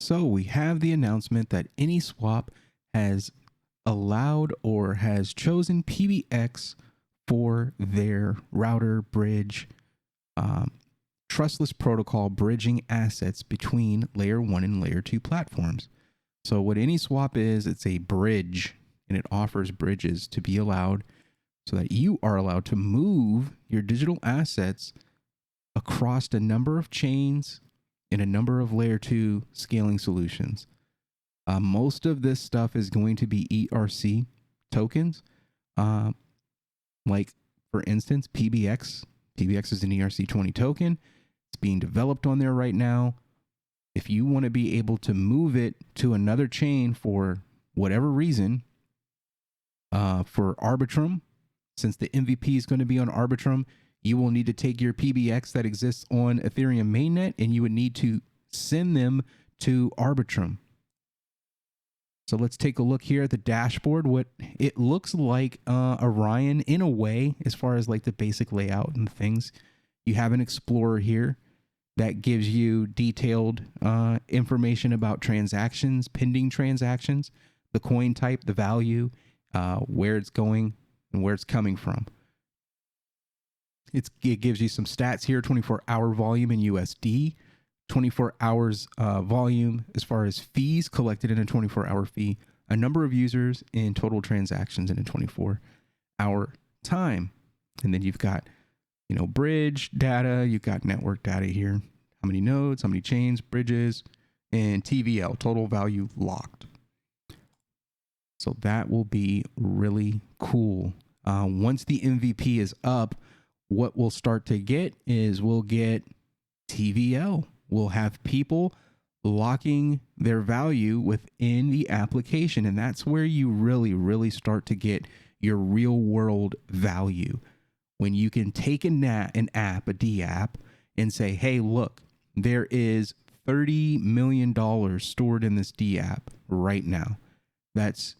So we have the announcement that AnySwap has allowed or has chosen PBX for their router bridge trustless protocol bridging assets between layer 1 and layer 2 platforms. So what AnySwap is, it's a bridge, and it offers bridges to be allowed so that you are allowed to move your digital assets across a number of chains in a number of layer 2 scaling solutions. Most of this stuff is going to be ERC tokens. Like, for instance, PBX. PBX is an ERC20 token. It's being developed on there right now. If you want to be able to move it to another chain for whatever reason, for Arbitrum, since the MVP is going to be on Arbitrum, you will need to take your PBX that exists on Ethereum mainnet and you would need to send them to Arbitrum. So let's take a look here at the dashboard. What it looks like Orion in a way, as far as like the basic layout and things. You have an Explorer here that gives you detailed information about transactions, pending transactions, the coin type, the value, where it's going, and where it's coming from. It gives you some stats here, 24-hour volume in USD, 24 hours volume as far as fees collected in a 24-hour fee, a number of users in total transactions in a 24-hour time. And then you've got, bridge data, you've got network data here, how many nodes, how many chains, bridges, and TVL, total value locked. So that will be really cool. Once the MVP is up, what we'll start to get is we'll get TVL. We'll have people locking their value within the application. And that's where you really, really start to get your real world value. When you can take an app, a D app, and say, hey, look, there is $30 million stored in this D app right now. That is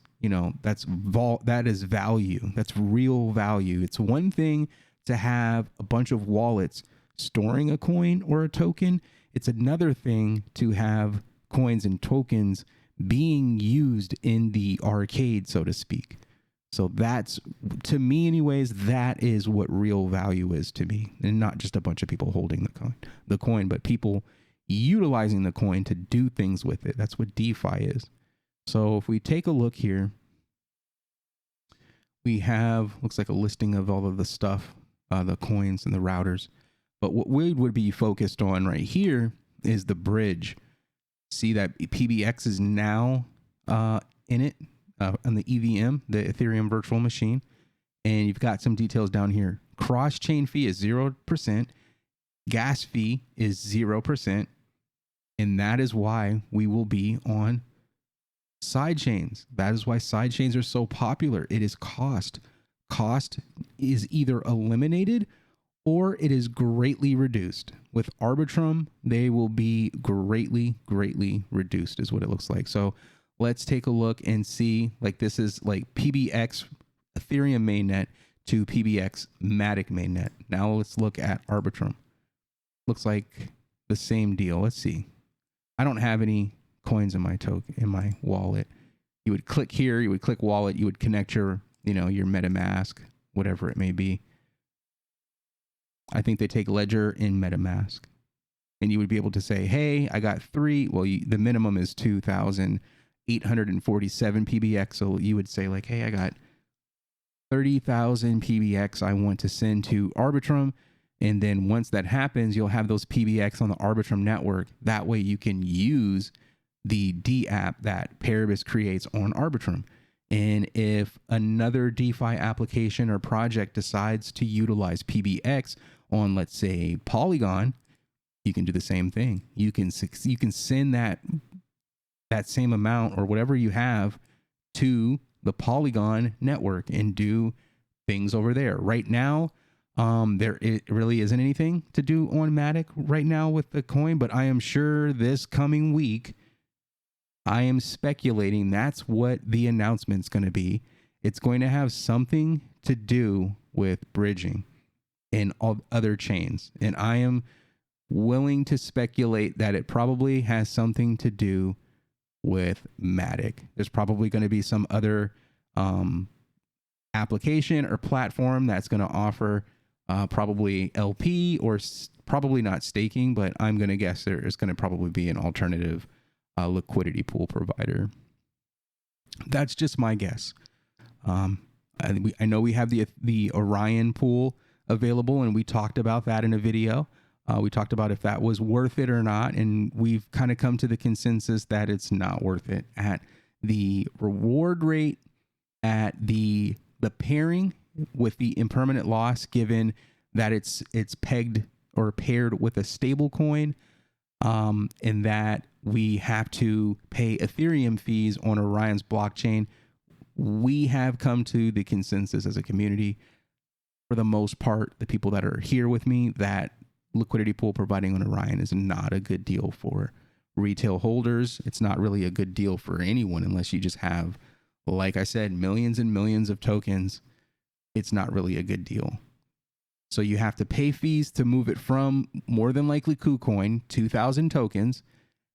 value. That's real value. It's one thing to have a bunch of wallets storing a coin or a token. It's another thing to have coins and tokens being used in the arcade, so to speak. So that's, to me anyways, that is what real value is to me. And not just a bunch of people holding the coin, but people utilizing the coin to do things with it. That's what DeFi is. So if we take a look here, we have, looks like a listing of all of the stuff, the coins and the routers. But what we would be focused on right here is the bridge. See that PBX is now in it, on the EVM, the Ethereum virtual machine. And you've got some details down here. Cross-chain fee is 0%. Gas fee is 0%. And that is why we will be on side chains. That is why side chains are so popular. It is cost. Cost is either eliminated or it is greatly reduced. With Arbitrum, they will be greatly, greatly reduced is what it looks like. So let's take a look and see, like this is like PBX Ethereum mainnet to PBX Matic mainnet. Now let's look at Arbitrum. Looks like the same deal. Let's see. I don't have any coins in my wallet. You would click here, you would click wallet, you would connect your MetaMask, whatever it may be. I think they take Ledger in MetaMask. And you would be able to say, hey, I got 3. Well, the minimum is 2,847 PBX. So you would say like, hey, I got 30,000 PBX I want to send to Arbitrum. And then once that happens, you'll have those PBX on the Arbitrum network. That way you can use the D app that Paribus creates on Arbitrum. And if another DeFi application or project decides to utilize PBX on, let's say, Polygon, you can do the same thing. You can send that same amount or whatever you have to the Polygon network and do things over there. Right now, it really isn't anything to do on Matic right now with the coin, but I am sure this coming week, I am speculating that's what the announcement's going to be. It's going to have something to do with bridging and all other chains. And I am willing to speculate that it probably has something to do with Matic. There's probably going to be some other application or platform that's going to offer probably LP or probably not staking, but I'm going to guess there is going to probably be an alternative liquidity pool provider. That's just my guess. I know we have the Orion pool available, and we talked about that in a video. We talked about if that was worth it or not, and we've kind of come to the consensus that it's not worth it. At the reward rate, at the pairing with the impermanent loss, given that it's pegged or paired with a stable coin, and that we have to pay Ethereum fees on Orion's blockchain, we have come to the consensus as a community, for the most part, the people that are here with me, that liquidity pool providing on Orion is not a good deal for retail holders. It's not really a good deal for anyone unless you just have, like I said, millions and millions of tokens. It's not really a good deal. So you have to pay fees to move it from, more than likely, KuCoin, 2,000 tokens.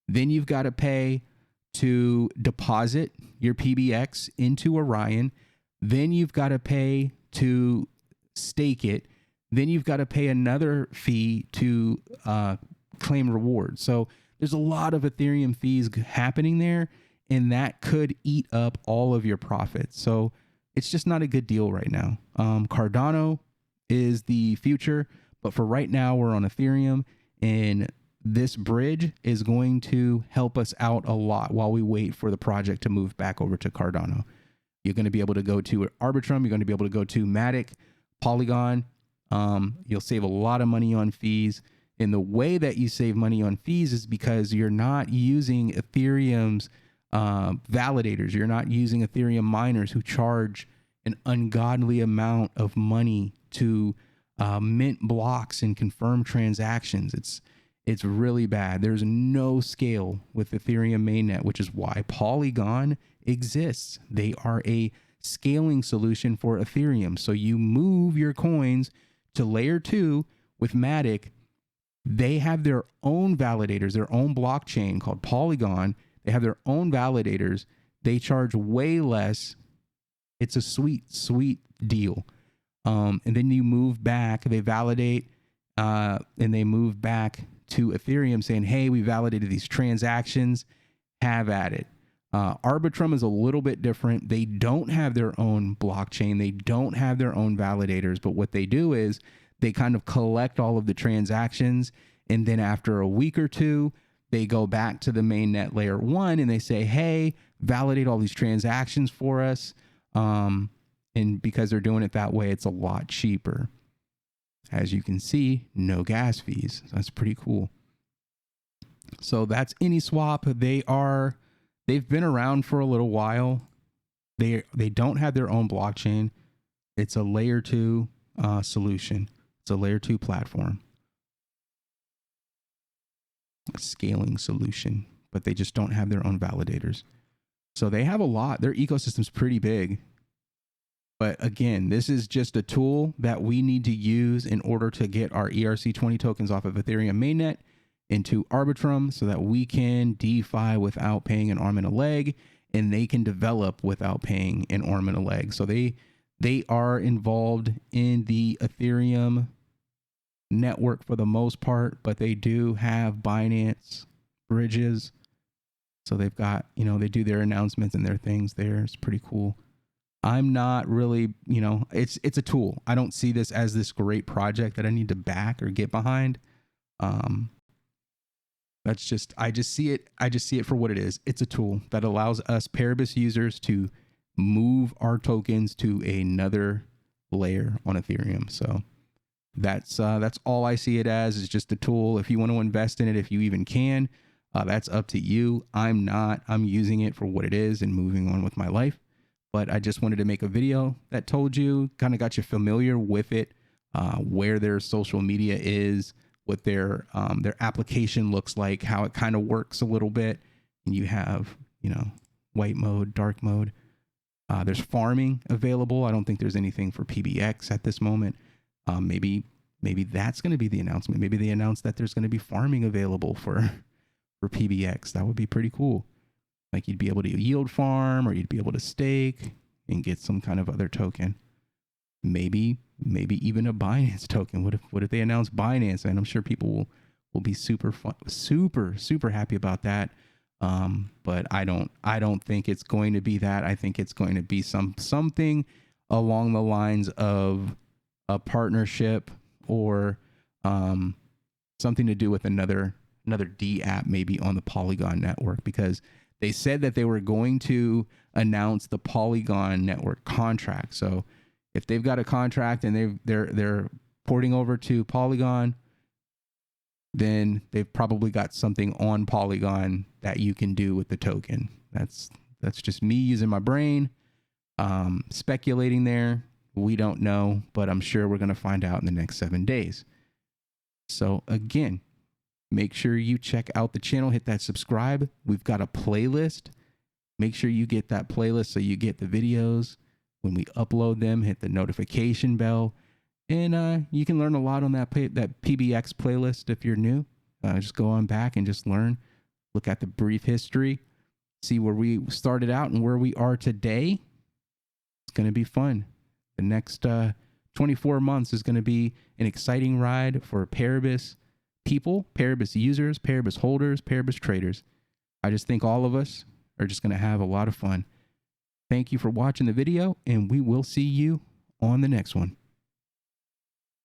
Then you've got to pay to deposit your PBX into Orion. Then you've got to pay to stake it. Then you've got to pay another fee to claim rewards. So there's a lot of Ethereum fees happening there, and that could eat up all of your profits. So it's just not a good deal right now. Cardano is the future, but for right now, we're on Ethereum, and this bridge is going to help us out a lot while we wait for the project to move back over to Cardano. You're going to be able to go to Arbitrum. You're going to be able to go to Matic, Polygon. You'll save a lot of money on fees. And the way that you save money on fees is because you're not using Ethereum's validators. You're not using Ethereum miners who charge an ungodly amount of money to mint blocks and confirm transactions. It's really bad. There's no scale with Ethereum mainnet, which is why Polygon exists. They are a scaling solution for Ethereum. So you move your coins to layer 2 with Matic. They have their own validators, their own blockchain called Polygon. They have their own validators. They charge way less. It's a sweet, sweet deal. And then you move back, they validate, and they move back to Ethereum saying, hey, we validated these transactions, have at it. Arbitrum is a little bit different. They don't have their own blockchain. They don't have their own validators, but what they do is they kind of collect all of the transactions, and then after a week or two, they go back to the mainnet layer 1 and they say, hey, validate all these transactions for us. And because they're doing it that way, it's a lot cheaper. As you can see, no gas fees. That's pretty cool. So that's AnySwap. They've been around for a little while. They don't have their own blockchain. It's a layer 2 solution. It's a layer 2 platform. A scaling solution, but they just don't have their own validators. So they have a lot. Their ecosystem's pretty big. But again, this is just a tool that we need to use in order to get our ERC20 tokens off of Ethereum mainnet into Arbitrum so that we can DeFi without paying an arm and a leg, and they can develop without paying an arm and a leg. So they are involved in the Ethereum network for the most part, but they do have Binance bridges. So they've got, they do their announcements and their things there. It's pretty cool. I'm not really, it's a tool. I don't see this as this great project that I need to back or get behind. I just see it for what it is. It's a tool that allows us Paribus users to move our tokens to another layer on Ethereum. So that's all I see it as, is just a tool. If you want to invest in it, if you even can, that's up to you. I'm not. I'm using it for what it is and moving on with my life. But I just wanted to make a video that told you, kind of got you familiar with it, where their social media is, what their application looks like, how it kind of works a little bit. And you have, white mode, dark mode. There's farming available. I don't think there's anything for PBX at this moment. Maybe maybe that's going to be the announcement. Maybe they announce that there's going to be farming available for PBX. That would be pretty cool. Like you'd be able to yield farm, or you'd be able to stake and get some kind of other token. Maybe even a Binance token. What if they announce Binance? And I'm sure people will be super happy about that. But I don't think it's going to be that. I think it's going to be something along the lines of a partnership, or something to do with another D app, maybe on the Polygon network, because they said that they were going to announce the Polygon network contract. So if they've got a contract and they're porting over to Polygon, then they've probably got something on Polygon that you can do with the token. That's just me using my brain, speculating there. We don't know, but I'm sure we're going to find out in the next 7 days. So again, make sure you check out the channel, hit that subscribe. We've got a playlist. Make sure you get that playlist so you get the videos when we upload them. Hit the notification bell. And you can learn a lot on that PBX playlist if you're new. Just go on back and just learn. Look at the brief history. See where we started out and where we are today. It's going to be fun. The next 24 months is going to be an exciting ride for Paribus people, Paribus users, Paribus holders, Paribus traders. I just think all of us are just going to have a lot of fun. Thank you for watching the video, and we will see you on the next one.